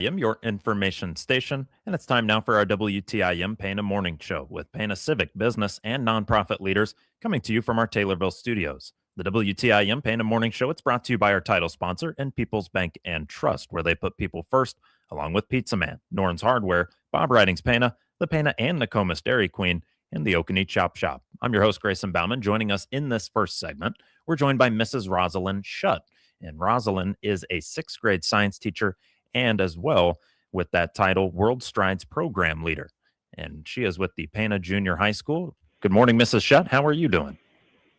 Your information station, and it's time now for our WTIM Pana Morning Show with Pana civic, business, and nonprofit leaders coming to you from our Taylorville studios. The WTIM Pana Morning Show, it's brought to you by our title sponsor and People's Bank and Trust, where they put people first, along with Pizza Man, Norton's Hardware, Bob Ridings Pana, the Pana and Nokomis Dairy Queen, and the Okanee Chop Shop. I'm your host, Grayson Bauman. Joining us in this first segment, we're joined by Mrs. Rosalind Shutt. And Rosalind is a sixth grade science teacher and as well with that title, World Strides Program Leader. And she is with the Pana Junior High School. Good morning, Mrs. Shutt. How are you doing?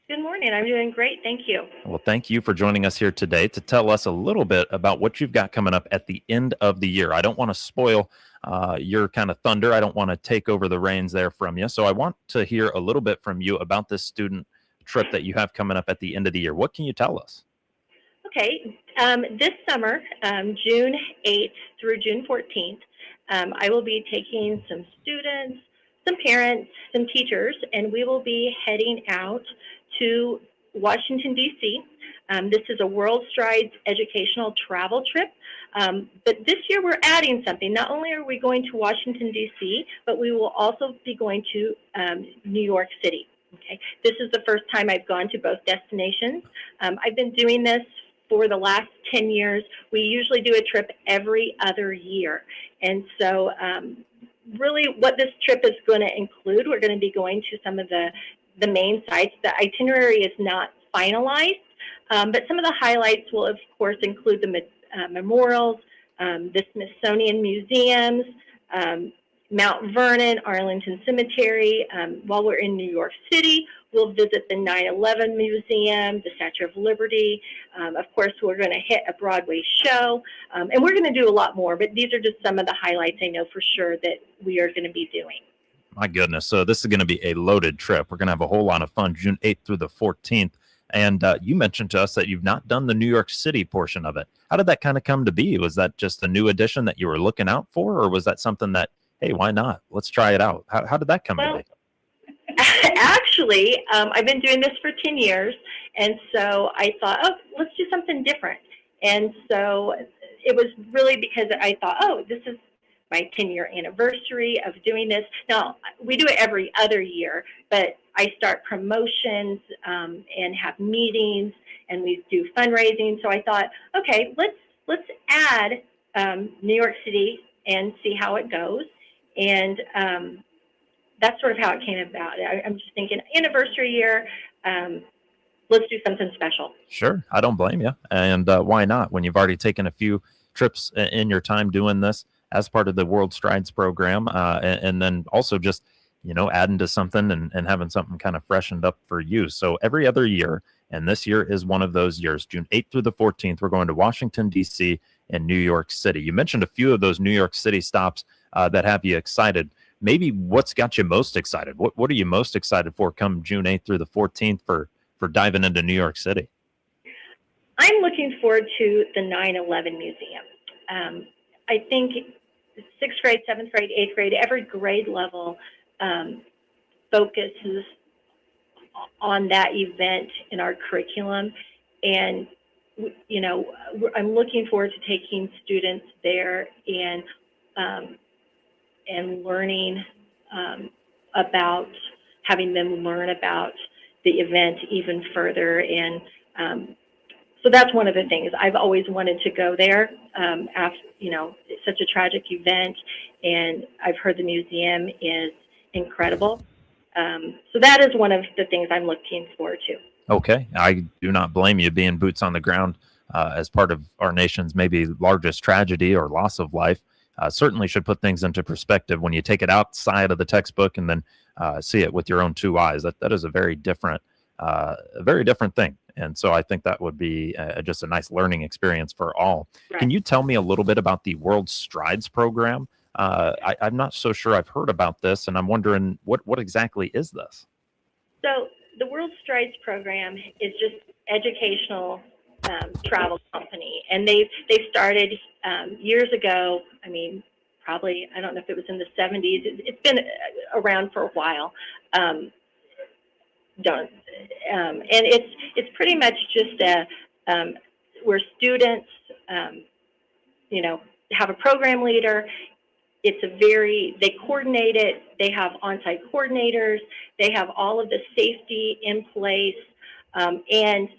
Good morning. I'm doing great. Thank you. Well, thank you for joining us here today to tell us a little bit about what you've got coming up at the end of the year. I don't want to spoil your kind of thunder. I don't want to take over the reins there from you. So I want to hear a little bit from you about this student trip that you have coming up at the end of the year. What can you tell us? Okay. This summer, June 8th through June 14th, I will be taking some students, some parents, some teachers, and we will be heading out to Washington, D.C. This is a World Strides educational travel trip, but this year we're adding something. Not only are we going to Washington, D.C., but we will also be going to New York City. Okay. This is the first time I've gone to both destinations. I've been doing this for the last 10 years. We usually do a trip every other year. And so really what this trip is going to include, we're going to be going to some of the main sites. The itinerary is not finalized, but some of the highlights will, of course, include the memorials, the Smithsonian museums, Mount Vernon, Arlington Cemetery. While we're in New York City, we'll visit the 9/11 Museum, the Statue of Liberty. Of course, we're going to hit a Broadway show, and we're going to do a lot more, but these are just some of the highlights I know for sure that we are going to be doing. My goodness. So this is going to be a loaded trip. We're going to have a whole lot of fun June 8th through the 14th. And you mentioned to us that you've not done the New York City portion of it. How did that kind of come to be? Was that just a new addition that you were looking out for, or was that something that, hey, why not? Let's try it out. How did that come to be? Actually, I've been doing this for 10 years, and so I thought, oh, let's do something different. And so it was really because I thought, oh, this is my 10-year anniversary of doing this. Now, we do it every other year, but I start promotions and have meetings, and we do fundraising. So I thought, okay, let's add New York City and see how it goes. And that's sort of how it came about. I'm just thinking anniversary year, let's do something special. Sure. I don't blame you. And why not? When you've already taken a few trips in your time doing this as part of the World Strides program, and then also just, adding to something and having something kind of freshened up for you. So every other year, and this year is one of those years, June 8th through the 14th, we're going to Washington, D.C. and New York City. You mentioned a few of those New York City stops that have you excited. Maybe what's got you most excited? What are you most excited for come June 8th through the 14th for diving into New York City? I'm looking forward to the 9/11 Museum. I think 6th grade, 7th grade, 8th grade, every grade level focuses on that event in our curriculum. And, I'm looking forward to taking students there and learning about, having them learn about the event even further. And so that's one of the things. I've always wanted to go there after, it's such a tragic event, and I've heard the museum is incredible. So that is one of the things I'm looking forward to. Okay. I do not blame you. Being boots on the ground as part of our nation's maybe largest tragedy or loss of life certainly should put things into perspective when you take it outside of the textbook and then see it with your own two eyes. That is a very different thing. And so I think that would be just a nice learning experience for all. Right. Can you tell me a little bit about the World Strides program? I'm not so sure I've heard about this, and I'm wondering what exactly is this? So the World Strides program is just educational travel company, and they started years ago. I mean, probably, I don't know if it was in the 70s. It's been around for a while. And it's pretty much just where students, have a program leader. They coordinate it. They have on-site coordinators. They have all of the safety in place. And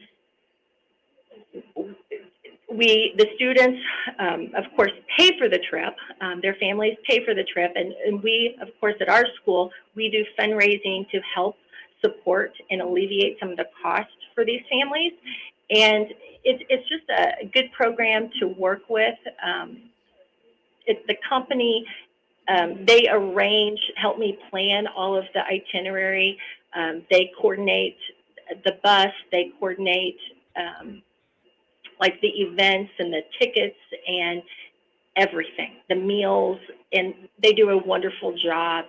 the students, of course, pay for the trip. Their families pay for the trip. And we, of course, at our school, we do fundraising to help support and alleviate some of the costs for these families. And it's just a good program to work with. The company, they help me plan all of the itinerary. They coordinate the bus, they coordinate like the events and the tickets and everything, the meals, and they do a wonderful job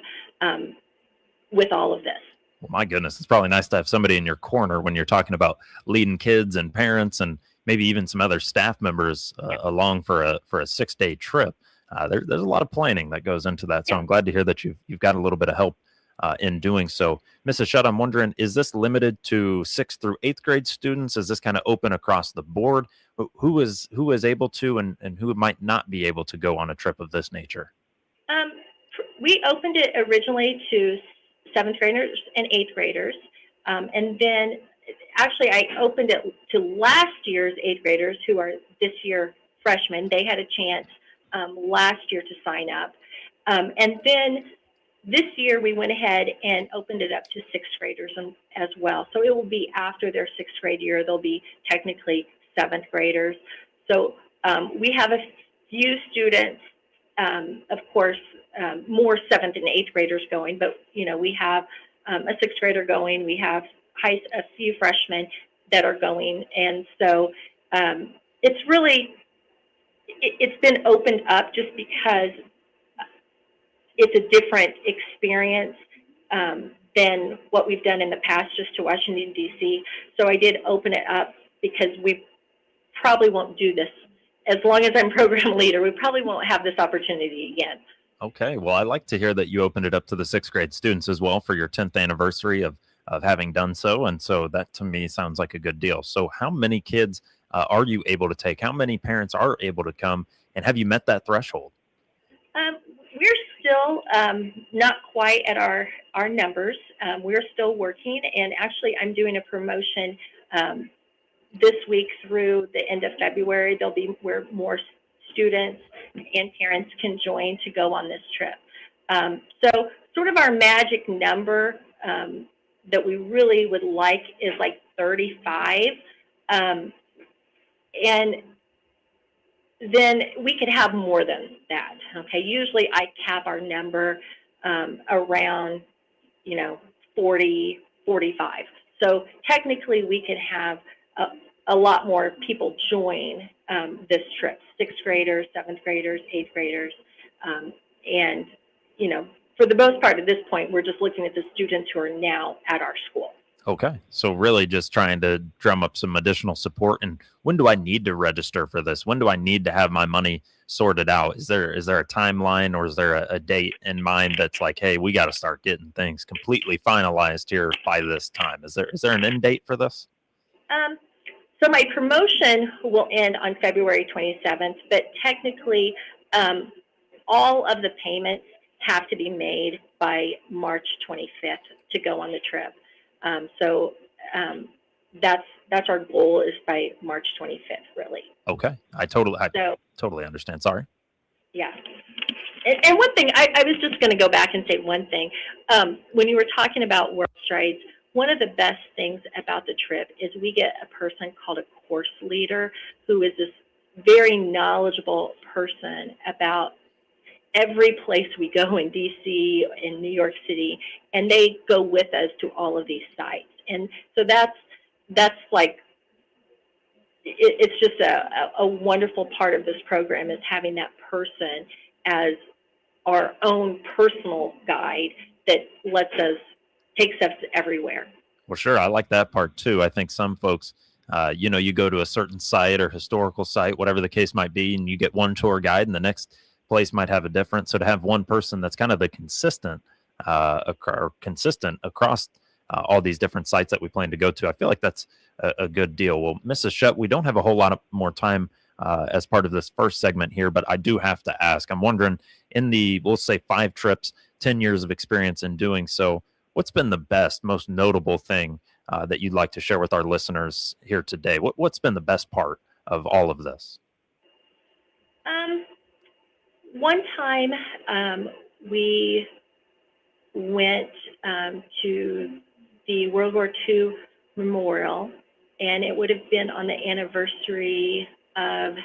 with all of this. Well, my goodness, it's probably nice to have somebody in your corner when you're talking about leading kids and parents and maybe even some other staff members along for a 6-day trip. There's a lot of planning that goes into that. So I'm glad to hear that you've got a little bit of help in doing so. Mrs. Shutt, I'm wondering, is this limited to 6th through 8th grade students? Is this kind of open across the board? Who is able to and who might not be able to go on a trip of this nature? We opened it originally to 7th graders and 8th graders. And then actually I opened it to last year's 8th graders who are this year freshmen. They had a chance last year to sign up. And then this year we went ahead and opened it up to 6th graders as well. So it will be after their 6th grade year. They'll be technically 7th graders. So we have a few students, of course, more 7th and 8th graders going, but we have a 6th grader going. We have a few freshmen that are going. And so it's been opened up just because it's a different experience than what we've done in the past just to Washington, D.C. So I did open it up because we probably won't do this. As long as I'm program leader, we probably won't have this opportunity again. Okay. Well, I like to hear that you opened it up to the 6th grade students as well for your 10th anniversary of having done so. And so that to me sounds like a good deal. So how many kids are you able to take? How many parents are able to come? And have you met that threshold? We're still not quite at our numbers. We're still working. And actually, I'm doing a promotion this week through the end of February. There'll be where more students and parents can join to go on this trip. So sort of our magic number that we really would like is like 35. And then we could have more than that. Okay, usually I cap our number around 40, 45. So technically we could have a lot more people join this trip, 6th graders, 7th graders, 8th graders. And, for the most part at this point, we're just looking at the students who are now at our school. Okay. So really just trying to drum up some additional support. And when do I need to register for this? When do I need to have my money sorted out? Is there a timeline or is there a date in mind that's like, hey, we got to start getting things completely finalized here by this time? Is there an end date for this? So my promotion will end on February 27th, but technically all of the payments have to be made by March 25th to go on the trip. So that's our goal, is by March 25th, really. Okay. I totally understand. Sorry. Yeah. And one thing, I was just going to go back and say one thing. When you were talking about World Strides, one of the best things about the trip is we get a person called a course leader who is this very knowledgeable person about every place we go in DC, in New York City, and they go with us to all of these sites. And so that's like, it's just a wonderful part of this program, is having that person as our own personal guide that takes us everywhere. Well, sure. I like that part too. I think some folks, you go to a certain site or historical site, whatever the case might be, and you get one tour guide and the next place might have a different. So to have one person that's kind of the consistent across all these different sites that we plan to go to, I feel like that's a good deal. Well, Mrs. Shutt, we don't have a whole lot more time as part of this first segment here, but I do have to ask. I'm wondering, in the, we'll say, 5 trips, 10 years of experience in doing so, what's been the best, most notable thing that you'd like to share with our listeners here today? What's been the best part of all of this? One time we went to the World War II Memorial, and it would have been on the anniversary of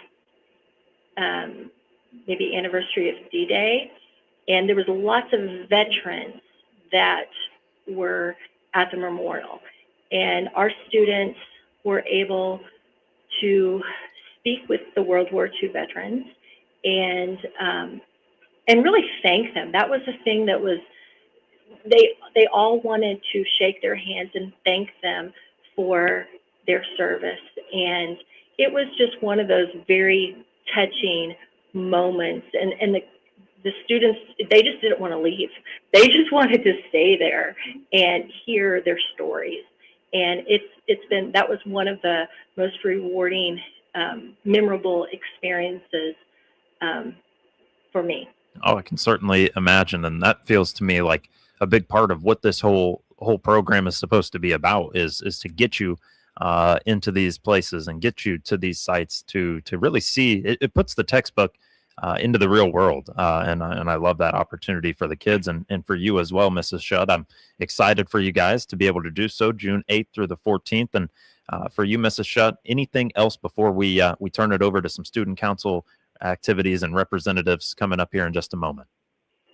maybe anniversary of D-Day, and there was lots of veterans that were at the memorial, and our students were able to speak with the World War II veterans and really thank them. That was the thing that was, they all wanted to shake their hands and thank them for their service. And it was just one of those very touching moments. And the students, they just didn't want to leave. They just wanted to stay there and hear their stories. And that was one of the most rewarding, memorable experiences for me. Oh, I can certainly imagine. And that feels to me like a big part of what this whole program is supposed to be about is to get you into these places and get you to these sites to really see. It puts the textbook into the real world. And I love that opportunity for the kids and for you as well, Mrs. Shudd. I'm excited for you guys to be able to do so June 8th through the 14th. And for you, Mrs. Shudd, anything else before we turn it over to some student council activities and representatives coming up here in just a moment?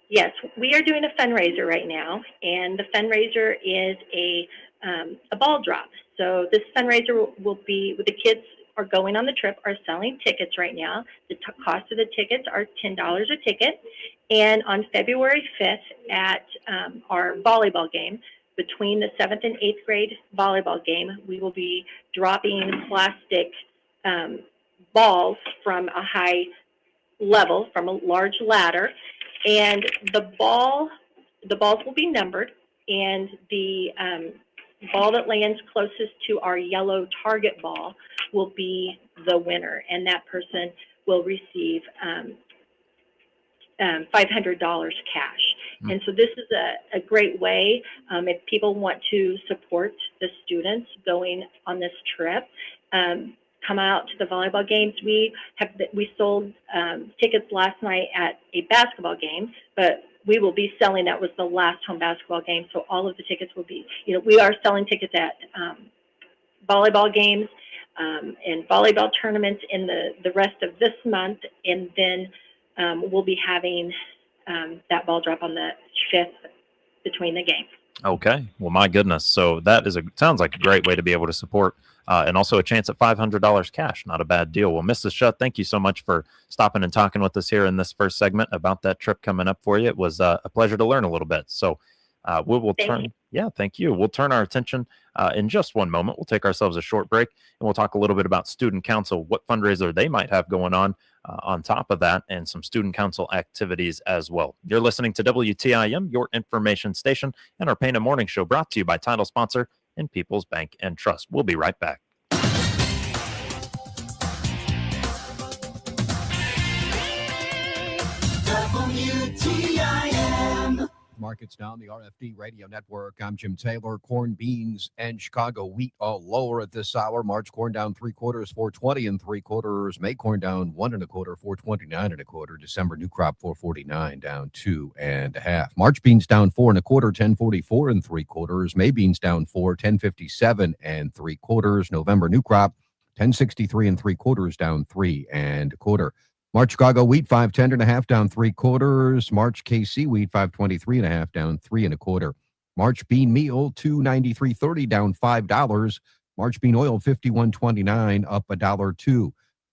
Yes, we are doing a fundraiser right now, and the fundraiser is a ball drop. So this fundraiser will be, the kids are going on the trip are selling tickets right now. The cost of the tickets are $10 a ticket. And on February 5th at our volleyball game, between the 7th and 8th grade volleyball game, we will be dropping plastic balls from a high level, from a large ladder. And the balls will be numbered, and the ball that lands closest to our yellow target ball will be the winner, and that person will receive $500 cash. And so this is a great way if people want to support the students going on this trip. Come out to the volleyball games. We sold tickets last night at a basketball game, but we will be selling, that was the last home basketball game, so all of the tickets will be, we are selling tickets at volleyball games and volleyball tournaments in the rest of this month, and then we'll be having that ball drop on the 5th between the games. Okay. Well, my goodness. So that sounds like a great way to be able to support and also a chance at $500 cash. Not a bad deal. Well, Mrs. Shutt, thank you so much for stopping and talking with us here in this first segment about that trip coming up for you. It was a pleasure to learn a little bit. So we will turn. Yeah, thank you. We'll turn our attention in just one moment. We'll take ourselves a short break and we'll talk a little bit about student council, what fundraiser they might have going on top of that, and some student council activities as well. You're listening to WTIM, your information station, and our Pana Morning Show brought to you by title sponsor and People's Bank and Trust. We'll be right back. WTIM. Markets down the RFD radio network. I'm Jim Taylor. Corn, beans, and Chicago wheat all lower at this hour. March corn down 3/4, 4.20 3/4. May corn down 1 1/4, 4.29 1/4. December new crop 4.49 down 2 1/2. March beans down 4 1/4, 10.44 3/4. May beans down 4, 10.57 3/4. November new crop 10.63 3/4 down 3 1/4. March Chicago wheat 5.10 1/2 down 3/4. March KC wheat 5.23 1/2 down 3 1/4. March bean meal 2.9330 down $5. March bean oil 51.29 up $1.02.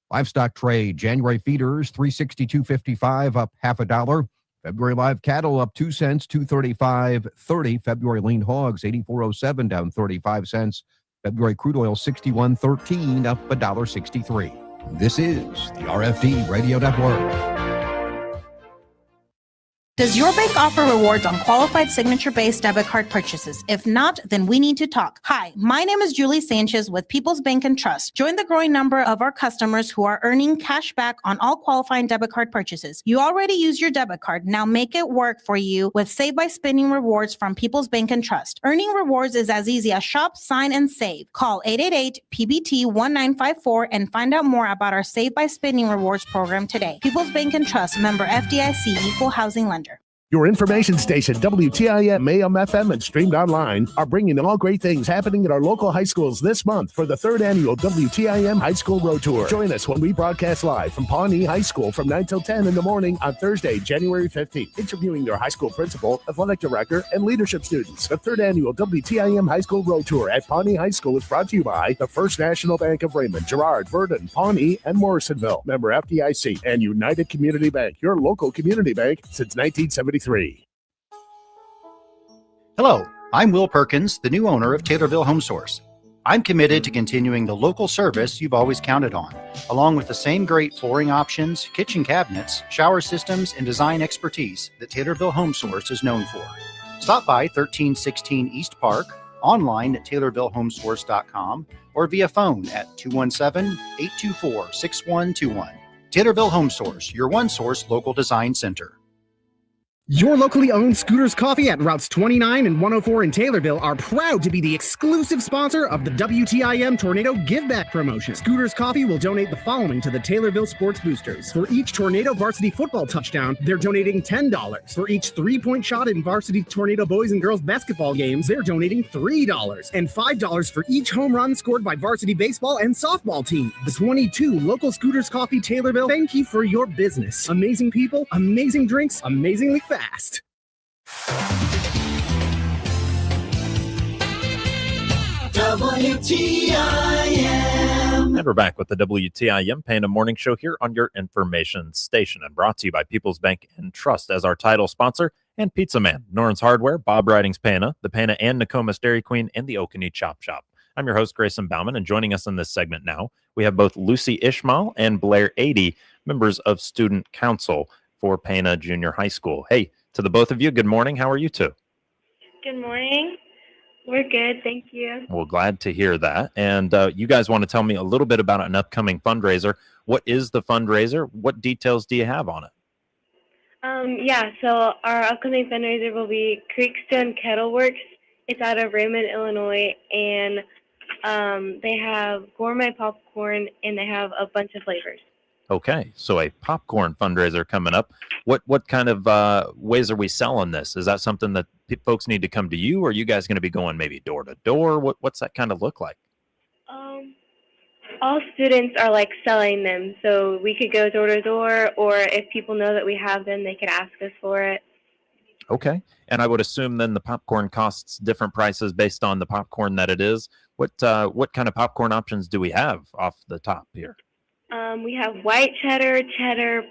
Livestock trade January feeders 362.55 up $0.50. February live cattle up 2 cents 235.30. February lean hogs 84.07 down 35 cents. February crude oil 61.13 up $1.63. This is the RFD Radio Network. Does your bank offer rewards on qualified signature-based debit card purchases? If not, then we need to talk. Hi, my name is Julie Sanchez with People's Bank and Trust. Join the growing number of our customers who are earning cash back on all qualifying debit card purchases. You already use your debit card. Now make it work for you with Save by Spending rewards from People's Bank and Trust. Earning rewards is as easy as shop, sign, and save. Call 888-PBT-1954 and find out more about our Save by Spending rewards program today. People's Bank and Trust, member FDIC, equal housing lender. Your information station, WTIM AM FM and streamed online, are bringing all great things happening at our local high schools this month for the 3rd annual WTIM High School Road Tour. Join us when we broadcast live from Pawnee High School from 9 till 10 in the morning on Thursday, January 15th, interviewing their high school principal, athletic director, and leadership students. The 3rd annual WTIM High School Road Tour at Pawnee High School is brought to you by the First National Bank of Raymond, Girard, Verdon, Pawnee, and Morrisonville. Member FDIC and United Community Bank, your local community bank since 1973. Hello, I'm Will Perkins, the new owner of Taylorville Home Source. I'm committed to continuing the local service you've always counted on, along with the same great flooring options, kitchen cabinets, shower systems, and design expertise that Taylorville Home Source is known for. Stop by 1316 East Park, online at TaylorvilleHomesource.com, or via phone at 217-824-6121. Taylorville Home Source, your one source local design center. Your locally owned Scooters Coffee at routes 29 and 104 in Taylorville are proud to be the exclusive sponsor of the WTIM Tornado Give Back promotion. Scooters Coffee will donate the following to the Taylorville Sports Boosters. For each Tornado varsity football touchdown, they're donating $10. For each three-point shot in varsity Tornado boys and girls basketball games, they're donating $3. And $5 for each home run scored by varsity baseball and softball team. The 22 local Scooters Coffee Taylorville, thank you for your business. Amazing people, amazing drinks, amazingly fast. WTIM. And we're back with the WTIM Pana Morning Show here on your information station, and brought to you by People's Bank and Trust as our title sponsor, and Pizza Man, Norton's Hardware, Bob Riding's Pana, the Pana and Nokomis Dairy Queen, and the Oconee Chop Shop. I'm your host, Grayson Bauman, and joining us in this segment now, we have both Lucy Ishmael and Blair Adey, members of Student Council for Pana Junior High School. Hey, to the both of you, good morning. How are you two? Good morning. We're good, thank you. Well, glad to hear that. And you guys want to tell me a little bit about an upcoming fundraiser. What is the fundraiser? What details do you have on it? So our upcoming fundraiser will be Creekstone Kettle Works. It's out of Raymond, Illinois, and they have gourmet popcorn, and they have a bunch of flavors. Okay, so a popcorn fundraiser coming up. What kind of ways are we selling this? Is that something that folks need to come to you, or are you guys going to be going maybe door to door? What's that kind of look like? All students are like selling them, so we could go door to door, or if people know that we have them, they could ask us for it. Okay, and I would assume then the popcorn costs different prices based on the popcorn that it is. What kind of popcorn options do we have off the top here? We have white cheddar,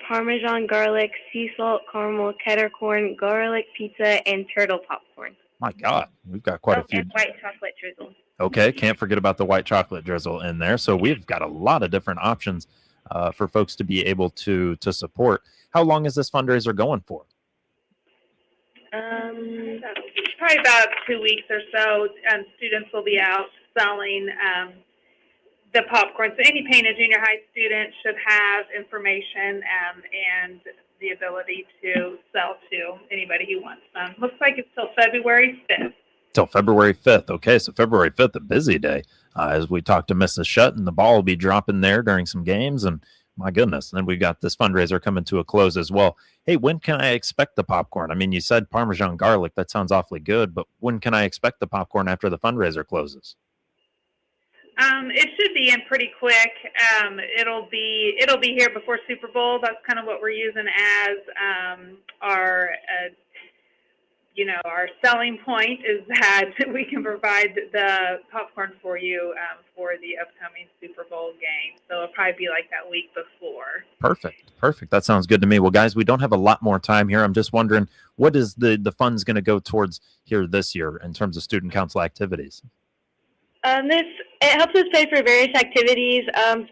Parmesan garlic, sea salt, caramel, cheddar corn, garlic pizza, and turtle popcorn. My God, we've got quite a few. And white chocolate drizzle. Okay, can't forget about the white chocolate drizzle in there. So we've got a lot of different options for folks to be able to support. How long is this fundraiser going for? Probably about 2 weeks or so. Students will be out selling the popcorn. So any Pana Junior High student should have information and the ability to sell to anybody who wants them. Looks like it's till February 5th. Till February 5th. Okay, so February 5th, a busy day. As we talk to Mrs. Shutt, and the ball will be dropping there during some games. And my goodness, then we've got this fundraiser coming to a close as well. Hey, when can I expect the popcorn? I mean, you said Parmesan garlic. That sounds awfully good. But when can I expect the popcorn after the fundraiser closes? It should be in pretty quick. It'll be here before Super Bowl. That's kind of what we're using as our selling point, is that we can provide the popcorn for you for the upcoming Super Bowl game. So it'll probably be like that week before. Perfect. That sounds good to me. Well, guys, we don't have a lot more time here. I'm just wondering, what is the funds going to go towards here this year in terms of student council activities? It helps us pay for various activities,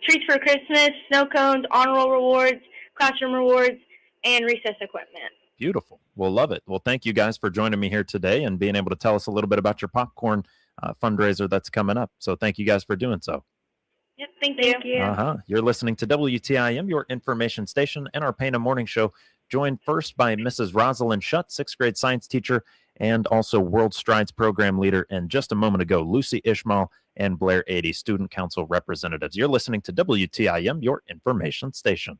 treats for Christmas, snow cones, honor roll rewards, classroom rewards, and recess equipment. Beautiful. We'll love it. Well, thank you guys for joining me here today and being able to tell us a little bit about your popcorn fundraiser that's coming up. So thank you guys for doing so. Yep, thank you. You're listening to WTIM, your information station, and our Pana Morning Show. Joined first by Mrs. Rosalind Shutt, 6th grade science teacher, and also World Strides program leader. And just a moment ago, Lucy Ishmael and Blair 80, student council representatives. You're listening to WTIM, your information station.